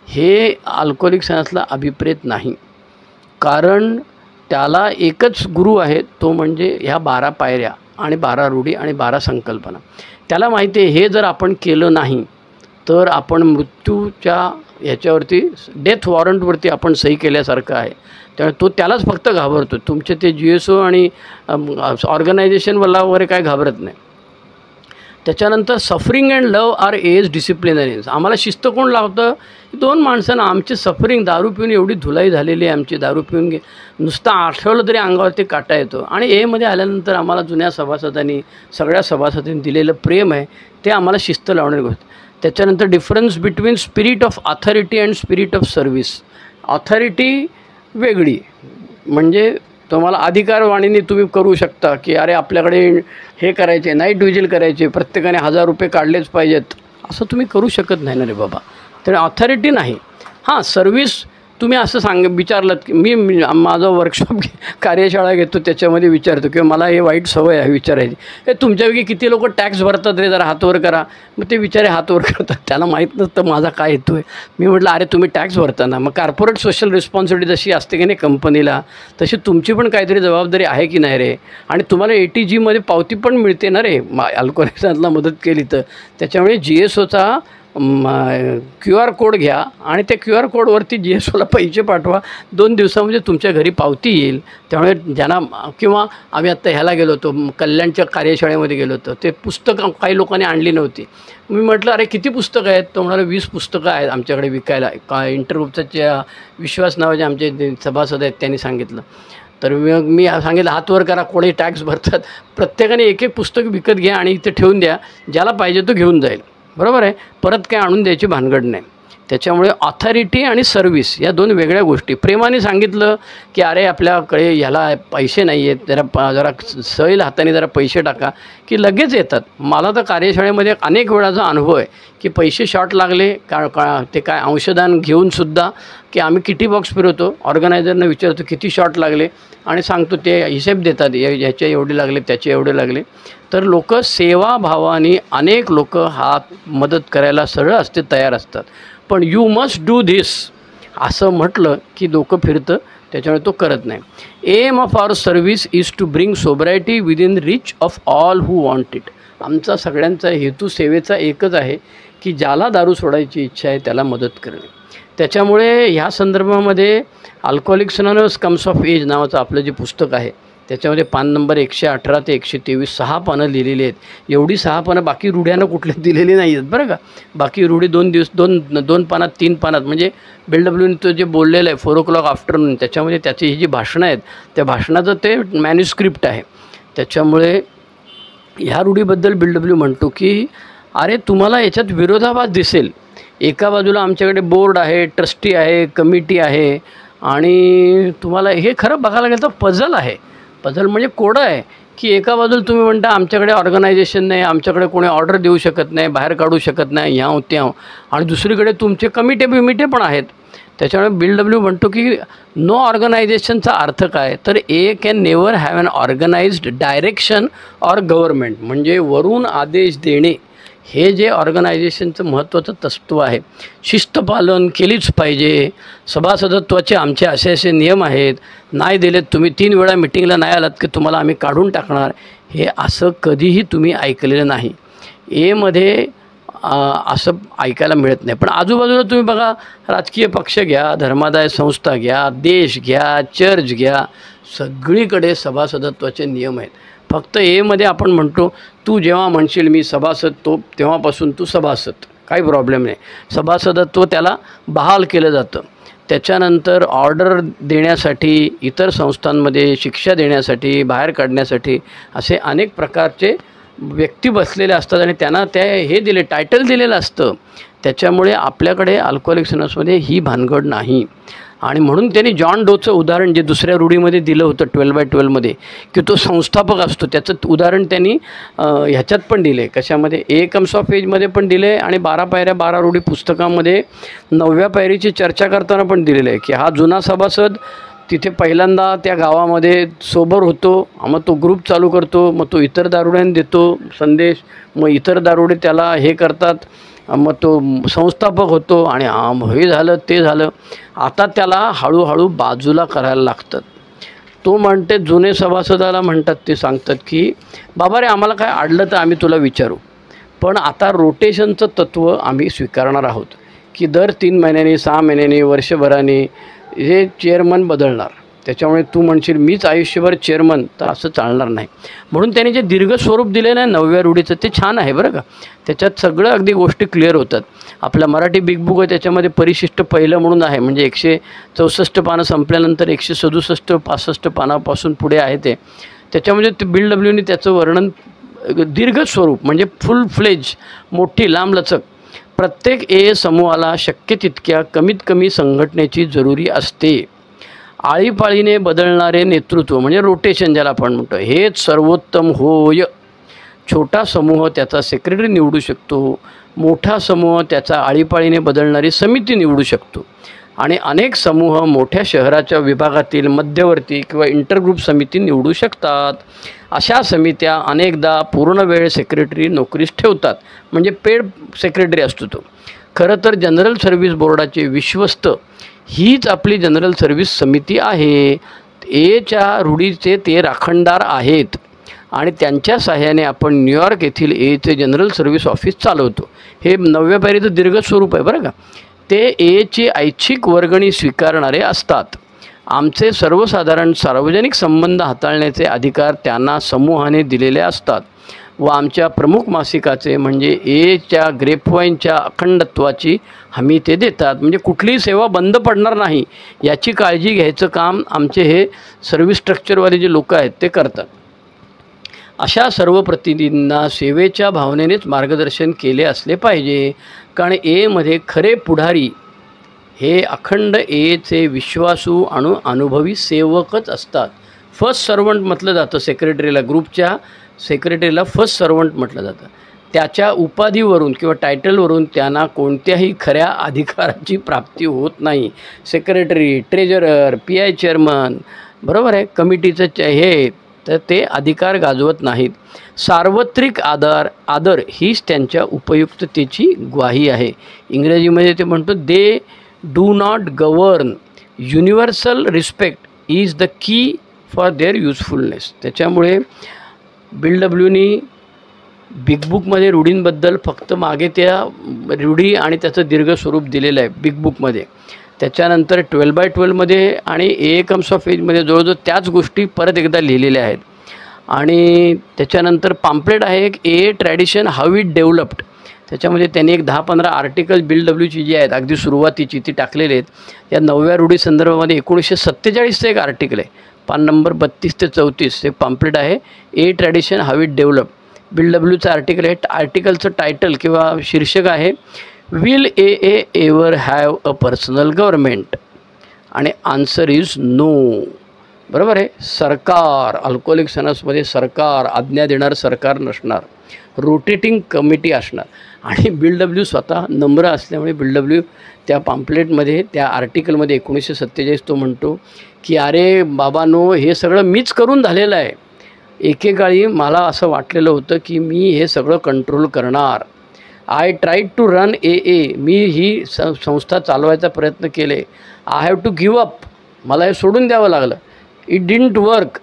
हे अल्कोहोलिक्स अनोनिमसला अभिप्रेत नाही. कारण त्याला एकच गुरु आहे, तो म्हणजे ह्या 12 पायऱ्या आणि 12 रूढी आणि 12 संकल्पना. त्याला माहिती आहे हे जर आपण केलं नाही तर आपण मृत्यूच्या ह्याच्यावरती, डेथ वॉरंटवरती आपण सही केल्यासारखं आहे. त्यामुळे तो त्यालाच फक्त घाबरतो. तुमचे ते GSO आणि ऑर्गनायझेशनवाला वगैरे काय घाबरत नाही. त्याच्यानंतर suffering and love are as disciplinarians. आम्हाला शिस्त कोण लावतं, 2 माणसांना. आमची सफरिंग, दारू पिऊन एवढी धुलाई झालेली आहे आमची, दारू पिऊन नुसतं आठवलं तरी अंगावरती काटा येतो. आणि मध्ये आल्यानंतर आम्हाला जुन्या सभासदांनी, सगळ्या सभासदांनी दिलेलं प्रेम आहे ते आम्हाला शिस्त लावणारी गोष्ट. त्याच्यानंतर difference between spirit of authority and spirit of service. Authority वेगळी, म्हणजे तुम्हाला अधिकारवाणीने तुम्ही करू शकता की अरे आपल्याकडे हे करायचे, नाईट विजिल करायचे, प्रत्येकाने 1000 रुपये काढलेच पाहिजेत, असं तुम्ही करू शकत नाही ना रे बाबा. तर ऑथॉरिटी नाही. हां, सर्व्हिस तुम्ही असं विचारलं की मी माझं वर्कशॉप कार्यशाळा घेतो त्याच्यामध्ये विचारतो किंवा मला हे वाईट सवय आहे विचारायची, हे तुमच्यापैकी किती लोक टॅक्स भरतात रे, जरा हातवर करा. मग ते विचारे हातवर करतात, त्याला माहीत नसतं माझा काय हेतू आहे. मी म्हटलं अरे तुम्ही टॅक्स भरता ना, मग कॉर्पोरेट सोशल रिस्पॉन्सिबिलिटी जशी असते की नाही कंपनीला, तशी तुमची पण काहीतरी जबाबदारी आहे की नाही रे. आणि तुम्हाला ATGमध्ये पावती पण मिळते ना रे, अल्कोहोलिक्सला मदत केली तर. त्याच्यामुळे GSOचा QR कोड घ्या आणि त्या QR कोडवरती GSOला पैसे पाठवा. 2 दिवसामध्ये तुमच्या घरी पावती येईल. त्यामुळे ज्यांना, किंवा आम्ही आत्ता ह्याला गेलो होतो, कल्याणच्या कार्यशाळेमध्ये गेलो होतो, ते पुस्तकं काही लोकांनी आणली नव्हती. मी म्हटलं अरे किती पुस्तकं आहेत, तो म्हणाला 20 पुस्तकं आहेत आमच्याकडे विकायला. इंटरग्रुपच्या विश्वास नावाचे आमचे सभासद आहेत त्यांनी सांगितलं. तर मी सांगितलं हातवर करा, कोणी टॅक्स भरतात, प्रत्येकाने एक पुस्तक विकत घ्या आणि इथे ठेवून द्या, ज्याला पाहिजे तो घेऊन जाईल. बरोबर आहे. परत काय आणून द्यायची भानगड नाही. त्याच्यामुळे ऑथॉरिटी आणि सर्व्हिस या 2 वेगळ्या गोष्टी. प्रेमाने सांगितलं की अरे आपल्याकडे ह्याला पैसे नाही आहेत, जरा सैल हाताने जरा पैसे टाका, की लगेच येतात. मला तर कार्यशाळेमध्ये अनेक वेळाचा अनुभव आहे की पैसे शॉर्ट लागले ते काय अंशदान घेऊनसुद्धा, की आम्ही किटी बॉक्स फिरवतो, ऑर्गनायझरनं विचारतो किती शॉर्ट लागले आणि सांगतो, ते हिशेब देतात, ह्याचे एवढे लागले, त्याचे एवढे लागले. तर लोक सेवाभावाने, अनेक लोक हात मदत करायला सरळ असते, तयार असतात. पण यू मस्ट डू धिस असं म्हटलं की डोकं फिरतं, त्याच्यामुळे तो करत नाही. Aim of our service is to bring sobriety within reach of all who want it. आमचा सगळ्यांचा हेतू सेवेचा एकच आहे की ज्याला दारू सोडायची इच्छा आहे त्याला मदत करणे. त्याच्यामुळे ह्या संदर्भामध्ये alcoholics anonymous comes of age नावाचं आपलं जे पुस्तक आहे त्याच्यामध्ये पान नंबर 118 ते 123 6 पानं लिहिलेली आहेत. एवढी 6 पानं बाकी रूढ्यानं कुठल्या दिलेली नाही आहेत बरं का. बाकी रूढी 2 पानात 3 पानात, म्हणजे BLWने तो जे बोललेलं आहे 4 o'clock आफ्टरनून, त्याच्यामध्ये त्याची ही जी भाषणं आहेत त्या भाषणाचं ते मॅन्युस्क्रिप्ट आहे. त्याच्यामुळे ह्या रूढीबद्दल BLW म्हणतो की अरे तुम्हाला याच्यात विरोधाभास दिसेल. एका बाजूला आमच्याकडे बोर्ड आहे, ट्रस्टी आहे, कमिटी आहे, आणि तुम्हाला हे खरं बघायला गेलं तर पझल आहे. पझल म्हणजे कोडं आहे की एका बाजूला तुम्ही म्हणता आमच्याकडे ऑर्गनायझेशन नाही, आमच्याकडे कोणी ऑर्डर देऊ शकत नाही, बाहेर काढू शकत नाही, ह्याव त्याव, आणि दुसरीकडे तुमचे कमिटे पण आहेत. त्याच्यामुळे BLW म्हणतो की नो ऑर्गनायझेशनचा अर्थ काय, तर A can never have an organized direction or government, म्हणजे वरून आदेश देणे हे जे ऑर्गनायझेशनचं महत्त्वाचं तत्त्व आहे. शिस्तपालन केलीच पाहिजे. सभासदत्वाचे आमचे असे नियम आहेत, नाही दिलेत तुम्ही 3 वेळा मिटिंगला नाही आलात की तुम्हाला आम्ही काढून टाकणार, हे असं कधीही तुम्ही ऐकलेलं नाही. एमध्ये असं ऐकायला मिळत नाही. पण आजूबाजूला तुम्ही बघा, राजकीय पक्ष घ्या, धर्मादाय संस्था घ्या, देश घ्या, चर्च घ्या, सगळीकडे सभासदत्वाचे नियम आहेत. फक्त एमध्ये आपण म्हणतो तू जेव्हा म्हणशील मी सभासद तेव्हापासून तू सभासद, काही प्रॉब्लेम नाही. सभासदत्व त्याला बहाल केलं जातं. त्याच्यानंतर ऑर्डर देण्यासाठी, इतर संस्थांमध्ये शिक्षा देण्यासाठी, बाहेर काढण्यासाठी असे अनेक प्रकारचे व्यक्ती बसलेले असतात आणि त्यांना हे टायटल दिलेलं असतं. त्याच्यामुळे आपल्याकडे अल्कोहोलिक अनोनिमसमध्ये ही भानगड नाही. आणि म्हणून त्यांनी जॉन डोचं उदाहरण जे दुसऱ्या रूढीमध्ये दिलं होतं 12/12मध्ये, की तो संस्थापक असतो, त्याचं उदाहरण त्यांनी ह्याच्यात पण दिले. कशामध्ये? ए कम्स ऑफ एजमध्ये पण दिले, आणि 12 पायऱ्या 12 रूढी पुस्तकामध्ये 9व्या पायरीची चर्चा करताना पण दिलेलं आहे की हा जुना सभासद तिथे पहिल्यांदा त्या गावामध्ये सोबर होतो, मग तो ग्रुप चालू करतो, मग तो इतर दारुड्यांना देतो संदेश, मग इतर दारुडे त्याला हे करतात, मग तो संस्थापक होतो, आणि हे झालं ते झालं. आता त्याला हळूहळू बाजूला करायला लागतात. तो म्हणते, जुने सभासदाला म्हणतात, ते सांगतात की बाबा रे आम्हाला काय अडलं तर आम्ही तुला विचारू, पण आता रोटेशनचं तत्त्व आम्ही स्वीकारणार आहोत की दर 3 महिन्यांनी, 6 महिन्यांनी, वर्षभराने हे चेअरमन बदलणार. त्याच्यामुळे तू म्हणशील मीच आयुष्यभर चेअरमन, तर असं चालणार नाही. म्हणून त्यांनी जे दीर्घ स्वरूप दिलेलं आहे 9व्या रूढीचं ते छान आहे बरं का. त्याच्यात सगळं अगदी गोष्टी क्लिअर होतात. आपला मराठी बिग बुक आहे त्याच्यामध्ये परिशिष्ट पहिलं म्हणून आहे, म्हणजे 164 पानं संपल्यानंतर 167-65 पानापासून पुढे आहे ते. त्याच्यामध्ये ते BLWने त्याचं वर्णन दीर्घ स्वरूप, म्हणजे फुल फ्लेज, मोठी लांबलचक, प्रत्येक ए समूहाला शक्य तितक्या कमीत कमी संघटनेची जरुरी असते. आळीपाळीने बदलणारे नेतृत्व, म्हणजे रोटेशन ज्याला आपण म्हणतो, हेच सर्वोत्तम होय. छोटा समूह त्याचा सेक्रेटरी निवडू शकतो, मोठा समूह त्याचा आळीपाळीने बदलणारी समिती निवडू शकतो, आणि अनेक समूह मोठ्या शहराच्या विभागातील मध्यवर्ती किंवा इंटरग्रुप समिती निवडू शकतात. अशा समित्या अनेकदा पूर्णवेळ सेक्रेटरी नोकरीस ठेवतात, म्हणजे पेड सेक्रेटरी असतो तो. खरं तर जनरल सर्व्हिस बोर्डाचे विश्वस्त हीच आपली जनरल सर्व्हिस समिती आहे. एच्या रूढीचे ते राखणदार आहेत, आणि त्यांच्या सहाय्याने आपण न्यूयॉर्क येथील एचे जनरल सर्व्हिस ऑफिस चालवतो. हे 9व्या पायरीचं दीर्घ स्वरूप आहे बरं का. ते एची ऐच्छिक वर्गणी स्वीकारणारे असतात. आमचे सर्वसाधारण सार्वजनिक संबंध हाताळण्याचे अधिकार त्यांना समूहाने दिलेले असतात, व आमच्या प्रमुख मासिकाचे म्हणजे एच्या ग्रेपवाईनच्या अखंडत्वाची हमी ते देतात. म्हणजे कुठलीही सेवा बंद पडणार नाही याची काळजी घ्यायचं काम आमचे हे सर्व्हिस स्ट्रक्चरवाले जे लोक आहेत ते करतात. अशा सर्व प्रतिनिधींना सेवेच्या भावनेनेच मार्गदर्शन केले असले पाहिजे, कारण एमध्ये खरे पुढारी हे अखंड एचे विश्वासू अनुभवी सेवकच असतात. फर्स्ट सर्वंट म्हटलं जातं सेक्रेटरीला, ग्रुपच्या सेक्रेटरीला फर्स्ट सर्वंट म्हटलं जातं. त्याच्या उपाधीवरून किंवा टायटलवरून त्यांना कोणत्याही खऱ्या अधिकाराची प्राप्ती होत नाही. सेक्रेटरी, ट्रेजरर, PI चेअरमन, बरोबर आहे, कमिटीचं हे, तर ते अधिकार गाजवत नाहीत. सार्वत्रिक आदर हीच त्यांच्या उपयुक्ततेची ग्वाही आहे. इंग्रजीमध्ये ते म्हणतो, they do not govern, universal respect is the key for their usefulness. त्याच्यामुळे BLWनी बिग बुकमध्ये रूढींबद्दल फक्त मागे त्या रूढी आणि त्याचं दीर्घ स्वरूप दिलेलं आहे बिग बुकमध्ये. त्याच्यानंतर 12x12मध्ये आणि ए कम्स ऑफ एजमध्ये जवळजवळ त्याच गोष्टी परत एकदा लिहिलेल्या आहेत. आणि त्याच्यानंतर पॅम्पलेट आहे एक ए ट्रॅडिशन हाऊ इट डेव्हलप्ड. त्याच्यामध्ये त्यांनी एक 10-15 आर्टिकल्स बिल डब्ल्यूची जी आहेत अगदी सुरुवातीची ती टाकलेली आहेत. या 9व्या रूढी संदर्भामध्ये 1947चं एक आर्टिकल आहे, पान नंबर 32 ते 34 एक पॅम्पलेट आहे A tradition how it develop. Bill डब्ल्यूचं आर्टिकल आहे. आर्टिकलचं टायटल किंवा शीर्षक आहे will A ever have a personal government. आणि आन्सर इज नो. बरोबर आहे. सरकार अल्कोहोलिक सनसमध्ये सरकार आज्ञा देणार सरकार नसणार, रोटेटिंग कमिटी असणार. आणि बिल डब्ल्यू स्वतः नम्र असल्यामुळे बिल डब्ल्यू त्या पॅम्पलेटमध्ये त्या आर्टिकलमध्ये 1947 तो म्हणतो की अरे बाबांनो हे सगळं मीच करून झालेलं आहे. एकेकाळी मला असं वाटलेलं होतं की मी हे सगळं कंट्रोल करणार. I tried to run A मी ही संस्था चालवायचा प्रयत्न केले. I have to give up. मला हे सोडून द्यावं लागलं. It didn't work.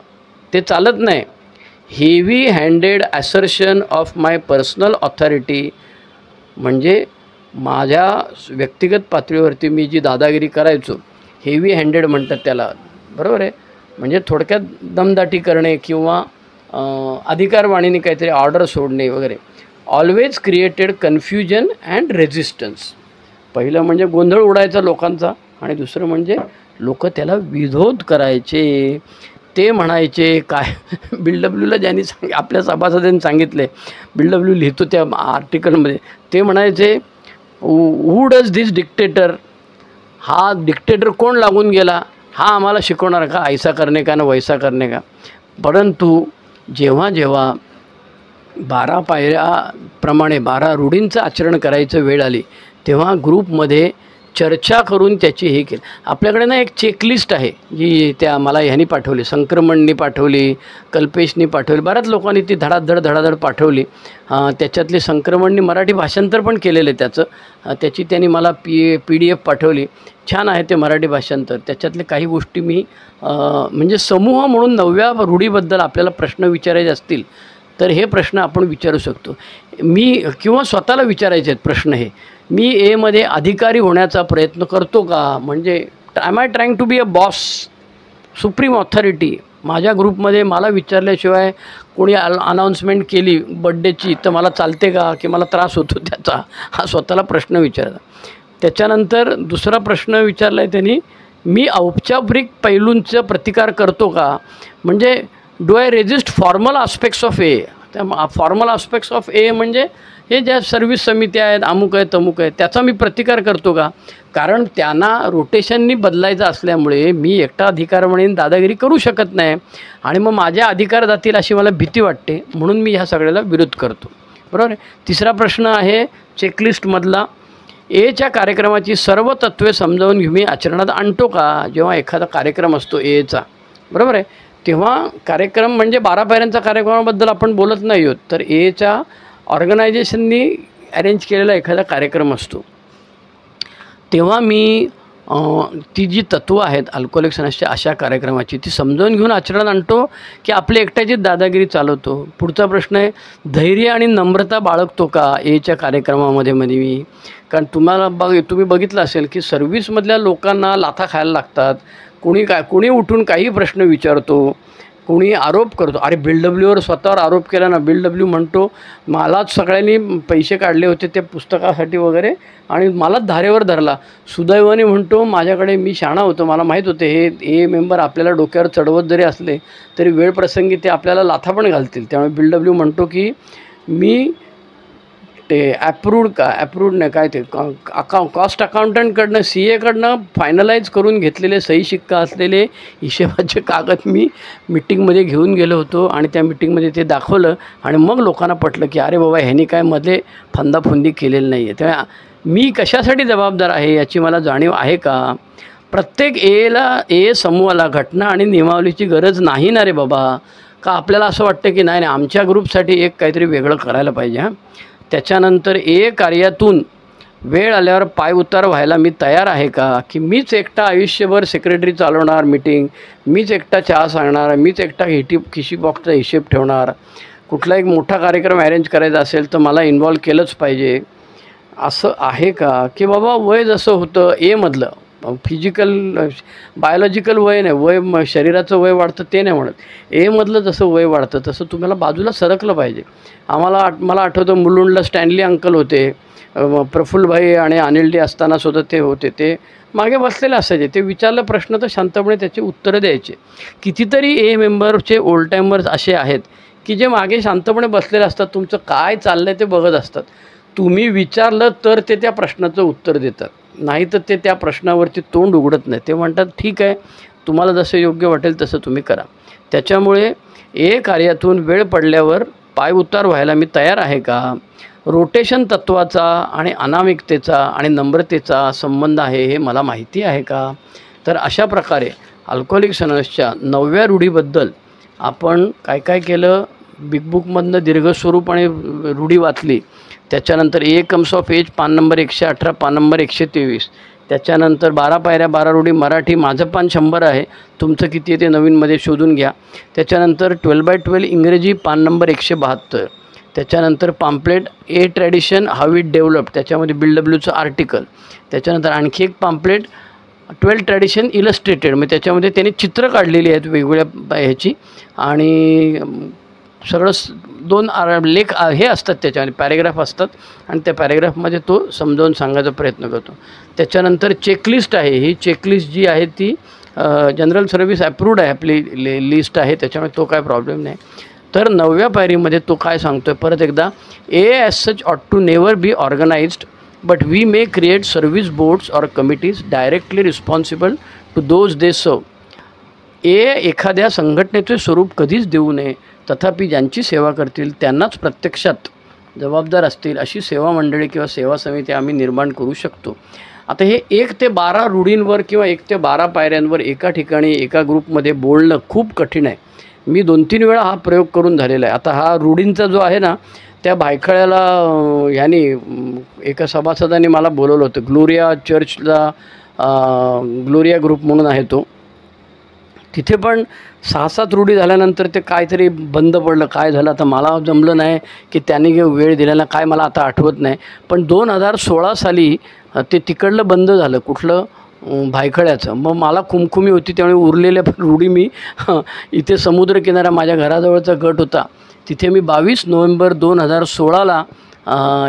ते चालत नाही. Heavy handed assertion of my personal authority. म्हणजे माझ्या व्यक्तिगत पातळीवरती मी जी दादागिरी करायचो, हेवी हँडेड म्हणतात त्याला. बरोबर आहे. म्हणजे थोडक्यात दमदाटी करणे किंवा अधिकारवाणीने काहीतरी ऑर्डर सोडणे वगैरे. Always created confusion and resistance. पहिलं म्हणजे गोंधळ उडायचा लोकांचा आणि दुसरं म्हणजे लोक त्याला विरोध करायचे. ते म्हणायचे काय बिल डब्ल्यूला ज्यांनी आपल्या सभासदांनी सांगितले, बिल डब्ल्यू लिहितो त्या आर्टिकलमध्ये, ते म्हणायचे हू डज दिस डिक्टेटर. हा डिक्टेटर कोण लागून गेला, हा आम्हाला शिकवणार का ऐसा करणे का ना वैसा करणे का. परंतु जेव्हा जेव्हा 12 पायऱ्याप्रमाणे 12 रूढींचं आचरण करायचं वेळ आली तेव्हा ग्रुपमध्ये चर्चा करून त्याची हे केली. आपल्याकडे ना एक चेकलिस्ट आहे जी त्या मला ह्यांनी पाठवली, संक्रमणनी पाठवली, कल्पेशनी पाठवली, बऱ्याच लोकांनी ती धडाधड पाठवली. त्याच्यातली संक्रमणनी मराठी भाषांतर पण केलेलं आहे त्याचं. त्याची त्यांनी मला PDF पाठवली. छान आहे ते मराठी भाषांतर. त्याच्यातले काही गोष्टी मी म्हणजे समूह म्हणून 9व्या रूढीबद्दल आपल्याला प्रश्न विचारायचे असतील तर हे प्रश्न आपण विचारू शकतो. मी किंवा स्वतःला विचारायचे आहेत प्रश्न हे, मी एमध्ये अधिकारी होण्याचा प्रयत्न करतो का. म्हणजे am I trying to be a boss, supreme authority. माझ्या ग्रुपमध्ये मला विचारल्याशिवाय कोणी अनाऊन्समेंट केली बड्डेची तर मला चालते का की मला त्रास होतो त्याचा, हा स्वतःला प्रश्न विचारला. त्याच्यानंतर दुसरा प्रश्न विचारला आहे त्यांनी, मी औपचारिक पैलूंचा प्रतिकार करतो का. म्हणजे do I resist formal aspects of A. त्या फॉर्मल आस्पेक्ट्स ऑफ ए म्हणजे हे ज्या सर्व्हिस समित्या आहेत, अमुक आहे तमुक आहे, त्याचा मी प्रतिकार करतो का. कारण त्यांना रोटेशननी बदलायचं असल्यामुळे मी एकटा अधिकार म्हणून दादागिरी करू शकत नाही आणि मग माझ्या अधिकार जातील अशी मला भीती वाटते, म्हणून मी ह्या सगळ्याला विरोध करतो. बरोबर आहे. तिसरा प्रश्न आहे चेकलिस्टमधला, एच्या कार्यक्रमाची सर्व तत्त्वे समजावून मी आचरणात आणतो का. जेव्हा एखादा कार्यक्रम असतो एचा, बरोबर आहे, तेव्हा कार्यक्रम म्हणजे 12 पायऱ्यांचा कार्यक्रमाबद्दल आपण बोलत नाही आहोत, तर एच्या ऑर्गनायझेशननी अरेंज केलेला एखादा कार्यक्रम असतो तेव्हा मी ती जी तत्त्वं आहेत अल्कोहोलिक सनसच्या अशा कार्यक्रमाची ती समजावून घेऊन आचरणात आणतो की आपली एकट्याची दादागिरी चालवतो. पुढचा प्रश्न आहे, धैर्य आणि नम्रता बाळगतो का एच्या कार्यक्रमामध्ये मी. कारण तुम्ही बघितलं असेल की सर्व्हिसमधल्या लोकांना लाथा खायला लागतात. कोणी उठून काही प्रश्न विचारतो, कोणी आरोप करतो. अरे बिल डब्ल्यूवर स्वतःवर आरोप केला ना. बिल डब्ल्यू म्हणतो मलाच सगळ्यांनी पैसे काढले होते त्या पुस्तकासाठी वगैरे आणि मलाच धारेवर धरला. सुदैवाने म्हणतो माझ्याकडे मी शहाणा होतो, मला माहीत होते हे ए मेंबर आपल्याला डोक्यावर चढवत जरी असले तरी वेळ प्रसंगी ते आपल्याला लाथा पण घालतील. त्यामुळे बिल डब्ल्यू म्हणतो की मी ते ॲप्रूव्ड नाही काय ते कॉस्ट अकाउंटंटकडनं CAकडनं फायनलाईज करून घेतलेले सही शिक्का असलेले हिशेबाचे कागद मी मिटिंगमध्ये घेऊन गेलो होतो आणि त्या मिटिंगमध्ये ते दाखवलं आणि मग लोकांना पटलं की अरे बाबा ह्यांनी काय मध्ये फंदाफुंदी केलेली नाही आहे. त्यामुळे मी कशासाठी जबाबदार आहे याची मला जाणीव आहे का. प्रत्येक ए समूहाला घटना आणि नियमावलीची गरज नाही ना रे बाबा. का आपल्याला असं वाटतं की नाही आमच्या ग्रुपसाठी एक काहीतरी वेगळं करायला पाहिजे. त्याच्यानंतर कार्यातून वेळ आल्यावर पायउतार व्हायला मी तयार आहे का की मीच एकटा आयुष्यभर सेक्रेटरी चालवणार मीटिंग, मीच एकटा चहा सांगणार, मीच एकटा खिशी बॉक्सचा हिशेब ठेवणार. कुठला एक मोठा कार्यक्रम अरेंज करायचा असेल तर मला इन्व्हॉल्व केलंच पाहिजे असं आहे का. की बाबा वय जसं होतं एमधलं फिजिकल बायोलॉजिकल वय नाही, शरीराचं वय वाढतं ते नाही म्हणत. एमधलं जसं वय वाढतं तसं तुम्हाला बाजूला सरकलं पाहिजे. मला आठवतं मुलुंडला स्टॅनली अंकल होते, प्रफुल्लभाई आणि अनिल डी असताना सुद्धा ते होते. ते मागे बसलेले असायचे, ते विचारलं प्रश्न तर शांतपणे त्याची उत्तरं द्यायचे. कितीतरी ए मेंबरचे ओल्ड टायमर्स असे आहेत की जे मागे शांतपणे बसलेले असतात, तुमचं काय चाललं आहे ते बघत असतात. तुम्ही विचारलं तर ते त्या प्रश्नाचं उत्तर देतात, नाही तर ते त्या प्रश्नावरती तोंड उघडत नाही. ते म्हणतात ठीक आहे, तुम्हाला जसं योग्य वाटेल तसं तुम्ही करा. त्याच्यामुळे कार्यातून वेळ पडल्यावर पायउतार व्हायला मी तयार आहे का? रोटेशन तत्त्वाचा आणि अनामिकतेचा आणि नम्रतेचा संबंध आहे हे मला माहिती आहे का? तर अशा प्रकारे अल्कोहोलिक्स अनोनिमसच्या 9व्या रूढीबद्दल आपण काय काय केलं. बिग बुकमधनं दीर्घस्वरूप आणि रूढी वाचली. त्याच्यानंतर ए कम्स ऑफ एज पान नंबर 118, पान नंबर 123. त्याच्यानंतर 12 पायऱ्या 12 रूढी मराठी, माझं पान 100 आहे, तुमचं किती आहे ते नवीनमध्ये शोधून घ्या. त्याच्यानंतर 12x12 इंग्रजी पान नंबर 172. त्याच्यानंतर pamphlet A tradition how it developed, त्याच्यामध्ये BLWचं आर्टिकल. त्याच्यानंतर आणखी एक पॅम्पलेट 12 ट्रॅडिशन इलस्ट्रेटेड, म्हणजे त्याच्यामध्ये त्यांनी चित्र काढलेली आहेत वेगवेगळ्या ह्याची, आणि सगळं 2 लेख हे असतात, त्याच्यामध्ये पॅरेग्राफ असतात आणि त्या पॅरेग्राफमध्ये तो समजावून सांगायचा प्रयत्न करतो. त्याच्यानंतर चेकलिस्ट आहे. ही चेकलिस्ट जी आहे ती जनरल सर्व्हिस अप्रूव्ड आहे, आपली लिस्ट आहे, त्याच्यामुळे तो काय प्रॉब्लेम नाही. तर 9व्या पायरीमध्ये तो काय सांगतो आहे परत एकदा, as such ought to never be organized, but we may create service boards or committees directly responsible to those they serve. एखाद्या संघटनेचे स्वरूप कधीच देऊ नये, तथापि ज्यांची सेवा करतील त्यांनाच प्रत्यक्षात जबाबदार असतील अशी सेवा मंडळी किंवा सेवा समिती आम्ही निर्माण करू शकतो. आता हे 1 ते 12 रूढींवर किंवा 1 ते 12 पायऱ्यांवर एका ठिकाणी एका ग्रुपमध्ये बोलणं खूप कठीण आहे. मी 2-3 वेळा हा प्रयोग करून झालेला आहे. आता हा रूढींचा जो आहे ना, त्या भायखळ्याला ह्यानी एका सभासदांनी मला बोलवलं होतं. ग्लोरिया चर्चला ग्लोरिया ग्रुप म्हणून आहे तो. तिथे पण 6-7 रूढी झाल्यानंतर ते काहीतरी बंद पडलं. काय झालं आता मला जमलं नाही की त्यांनी वेळ दिलेला काय मला आता आठवत नाही. पण 2016 साली ते तिकडलं बंद झालं, कुठलं भायखळ्याचं. मग मला खुमखुमी होती, त्यामुळे उरलेल्या रूढी मी इथे समुद्रकिनारा माझ्या घराजवळचा गट होता तिथे मी 22 नोव्हेंबर 2016ला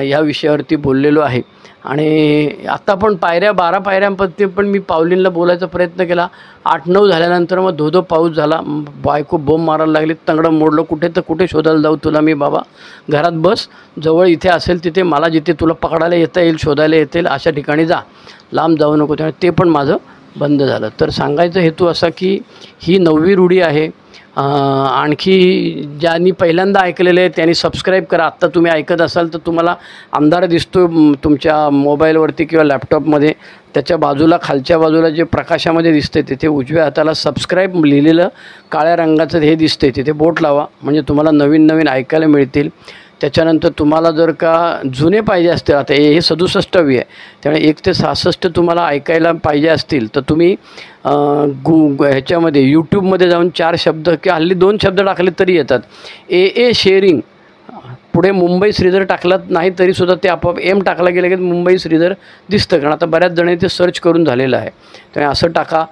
या विषयावरती बोललेलो आहे. आणि आत्ता पण 12 पायऱ्यांपैकी पण मी पावलींना बोलायचा प्रयत्न केला. 8-9 झाल्यानंतर मग धोधो पाऊस झाला. बायको बोंब मारायला लागली, तंगडं मोडलं. कुठे तर कुठे शोधायला जाऊ तुला मी बाबा, घरात बस, जवळ इथे असेल तिथे, मला जिथे तुला पकडायला येता येईल शोधायला येतील अशा ठिकाणी जा, लांब जाऊ नको. त्यामुळे ते पण माझं बंद झालं. तर सांगायचा हेतू असा की ही 9वी रूढी आहे. आणखी ज्यांनी पहिल्यांदा ऐकलेले आहे त्यांनी सबस्क्राईब करा. आत्ता तुम्ही ऐकत असाल तर तुम्हाला अंधार दिसतो तुमच्या मोबाईलवरती किंवा लॅपटॉपमध्ये, त्याच्या बाजूला खालच्या बाजूला जे प्रकाशामध्ये दिसते तिथे उजव्या हाताला सबस्क्राईब लिहिलेलं काळ्या रंगाचं हे दिसते, तिथे बोट लावा, म्हणजे तुम्हाला नवीन नवीन ऐकायला मिळतील. त्याच्यानंतर तुम्हाला जर का जुने पाहिजे असतील, आता हे 67वी आहे त्यामुळे 1 ते 66 तुम्हाला ऐकायला पाहिजे असतील तर तुम्ही ह्याच्यामध्ये यूट्यूबमध्ये जाऊन 4 शब्द किंवा हल्ली 2 शब्द टाकले तरी येतात. शेअरिंग पुढे मुंबई श्रीधर टाकलात नाही तरीसुद्धा ते आपोआप एम टाकला गेलं की मुंबई श्रीधर दिसतं, कारण आता बऱ्याच जणांनी ते सर्च करून झालेलं आहे. त्यामुळे असं टाका.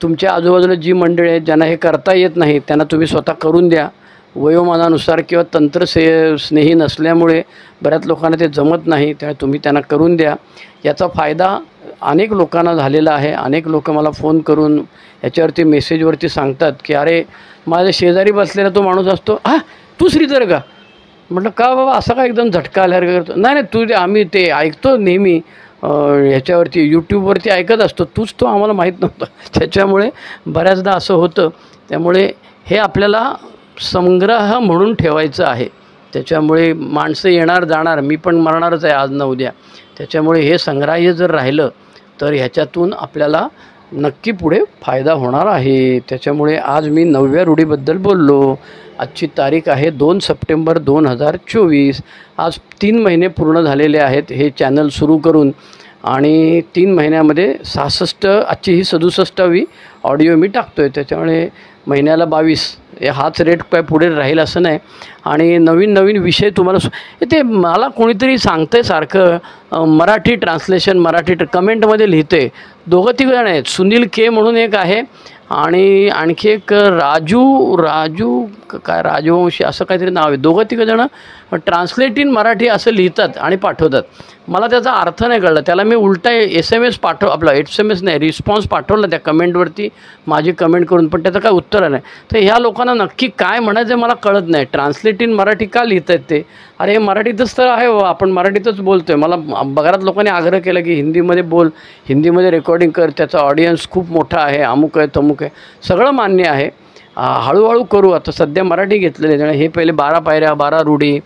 तुमच्या आजूबाजूला जी मंडळी आहेत ज्यांना हे करता येत नाही त्यांना तुम्ही स्वतः करून द्या. वयोमानानुसार किंवा स्नेही नसल्यामुळे बऱ्याच लोकांना ते जमत नाही, त्यामुळे तुम्ही त्यांना करून द्या. याचा फायदा अनेक लोकांना झालेला आहे. अनेक लोक मला फोन करून याच्यावरती मेसेजवरती सांगतात की अरे माझ्या शेजारी बसलेला तो माणूस असतो, तू श्रीधर का? म्हटलं का बाबा असा काय एकदम झटका आल्यासारखं करतो? नाही तू आम्ही ते ऐकतो नेहमी ह्याच्यावरती यूट्यूबवरती ऐकत असतो, तूच तो आम्हाला माहीत नव्हतं. त्याच्यामुळे बऱ्याचदा असं होतं. त्यामुळे हे आपल्याला संग्रह म्हणून ठेवायचं आहे. त्याच्यामुळे माणसं येणार जाणार, मी पण मरणारच आहे आज ना उद्या. त्याच्यामुळे हे संग्राह्य जर राहिलं तर ह्याच्यातून आपल्याला नक्की पुढे फायदा होणार आहे. त्याच्यामुळे आज मी 9व्या रूढीबद्दल बोललो. आजची तारीख आहे 2 सप्टेंबर 2024. आज 3 महिने पूर्ण झालेले आहेत हे चॅनल सुरू करून, आणि 3 महिन्यामध्ये 66, आजची ही 67वी ऑडिओ मी टाकतो आहे. त्याच्यामुळे महिन्याला 22 हाच रेट काय पुढे राहील असं नाही. आणि नवीन नवीन विषय तुम्हाला ते मला कोणीतरी सांगतं आहे सारखं मराठी ट्रान्सलेशन मराठी कमेंटमध्ये लिहिते. दोघं तिघं आहेत. सुनील के म्हणून एक आहे आणि आणखी एक राजू काय राजवंशी असं काहीतरी नाव आहे. दोघं तिघं जणं ट्रान्सलेट इन मराठी असं लिहितात आणि पाठवतात. मला त्याचा अर्थ नाही कळला. त्याला मी उलटा SMS आपला SMS नाही रिस्पॉन्स पाठवला त्या कमेंटवरती माझी कमेंट करून, पण त्याचं काय उत्तर नाही. तर ह्या लोकांना नक्की काय म्हणायचं मला कळत नाही. ट्रान्सलेट इन मराठी का लिहित आहेत ते? अरे हे मराठीतच तर आहे, आपण मराठीतच बोलतो आहे. मला बऱ्याच लोकांनी आग्रह केला की हिंदीमध्ये बोल, हिंदीमध्ये रेकॉर्डिंग कर, त्याचा ऑडियन्स खूप मोठा आहे, अमुक आहे तमुक आहे. सगळं मान्य आहे, हळूहळू करू. आता सध्या मराठी घेतलेले जण हे पहिले 12 पायऱ्या 12 रूढी,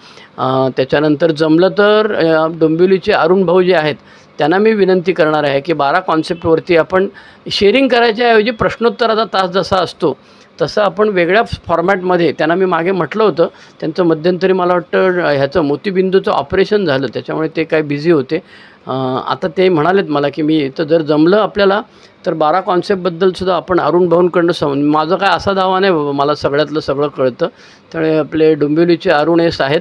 त्याच्यानंतर जमलं तर डोंबिवलीचे अरुण भाऊ जे आहेत त्यांना मी विनंती करणार आहे की 12 कॉन्सेप्टवरती आपण शेअरिंग करायच्याऐवजी प्रश्नोत्तराचा तास जसा असतो तसं आपण वेगळ्या फॉर्मॅटमध्ये, त्यांना मी मागे म्हटलं होतं. त्यांचं मध्यंतरी मला वाटतं ह्याचं मोतीबिंदूचं ऑपरेशन झालं, त्याच्यामुळे ते काय बिझी होते. आता ते म्हणालेत मला की मी तर जर जमलं आपल्याला तर 12 कॉन्सेप्टबद्दलसुद्धा आपण अरुण भाऊंकडनं माझं काय असा दावा नाही बाबा, मला सगळ्यातलं सगळं कळतं. त्यामुळे आपले डोंबिवलीचे अरुण एस आहेत,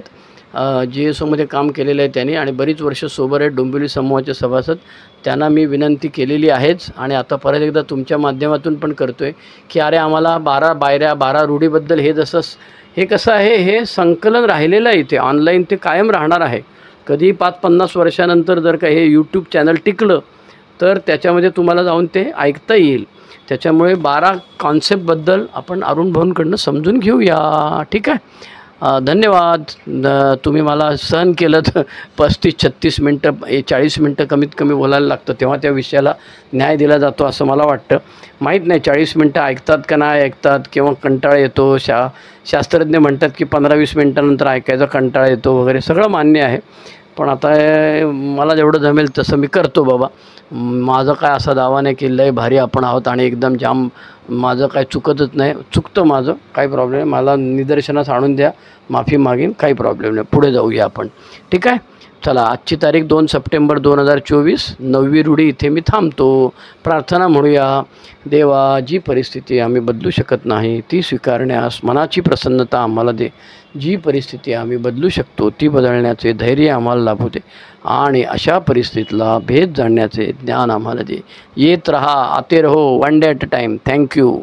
GSOमध्ये काम केलेलं आहे त्यांनी आणि बरीच वर्ष सोबत आहेत, डोंबिवली समूहाचे सभासद. त्यांना मी विनंती केलेली आहेच आणि आता परत एकदा तुमच्या माध्यमातून पण करतो आहे की अरे आम्हाला 12 पायऱ्या 12 रूढीबद्दल हे कसं आहे, हे संकलन राहिलेलं आहे, इथे ऑनलाईन ते कायम राहणार आहे. कधी 5-50 वर्षानंतर जर का हे यूट्यूब चॅनल टिकलं तर त्याच्यामध्ये तुम्हाला जाऊन ते ऐकता येईल. त्याच्यामुळे 12 कॉन्सेप्टबद्दल आपण अरुण भाऊंकडनं समजून घेऊया. ठीक आहे. धन्यवाद. तुम्ही मला सहन केलं तर 35-36 मिनटं 40 मिनटं कमीत कमी बोलायला लागतं, तेव्हा त्या विषयाला न्याय दिला जातो असं मला वाटतं. माहीत नाही 40 मिनटं ऐकतात का नाही ऐकतात किंवा कंटाळा येतो. शास्त्रज्ञ म्हणतात की 15-20 मिनटानंतर ऐकायचा कंटाळा येतो वगैरे, सगळं मान्य आहे. पण आता मला जेवढं जमेल तसं मी करतो बाबा. माझं काय असा दावा नाही की लय भारी आपण आहोत आणि एकदम जाम माझं काय चुकतच नाही. चुकतं माझं, काही प्रॉब्लेम नाही. मला निदर्शनास आणून द्या, माफी मागीन, काही प्रॉब्लेम नाही. पुढे जाऊया आपण. ठीक आहे. चला, आजची तारीख 2 सप्टेंबर 2024, 9वी रूढी इथे मी थांबतो. प्रार्थना म्हणूया. देवा, जी परिस्थिती आम्ही बदलू शकत नाही ती स्वीकारण्यास मनाची प्रसन्नता आम्हाला दे. जी परिस्थिती आम्ही बदलू शकतो ती बदलण्याचे धैर्य आम्हाला लाभू दे आणि अशा परिस्थितीला भेद जाणण्याचे ज्ञान आम्हाला दे. येत रहा, आते रहो, one day at a time. Thank you.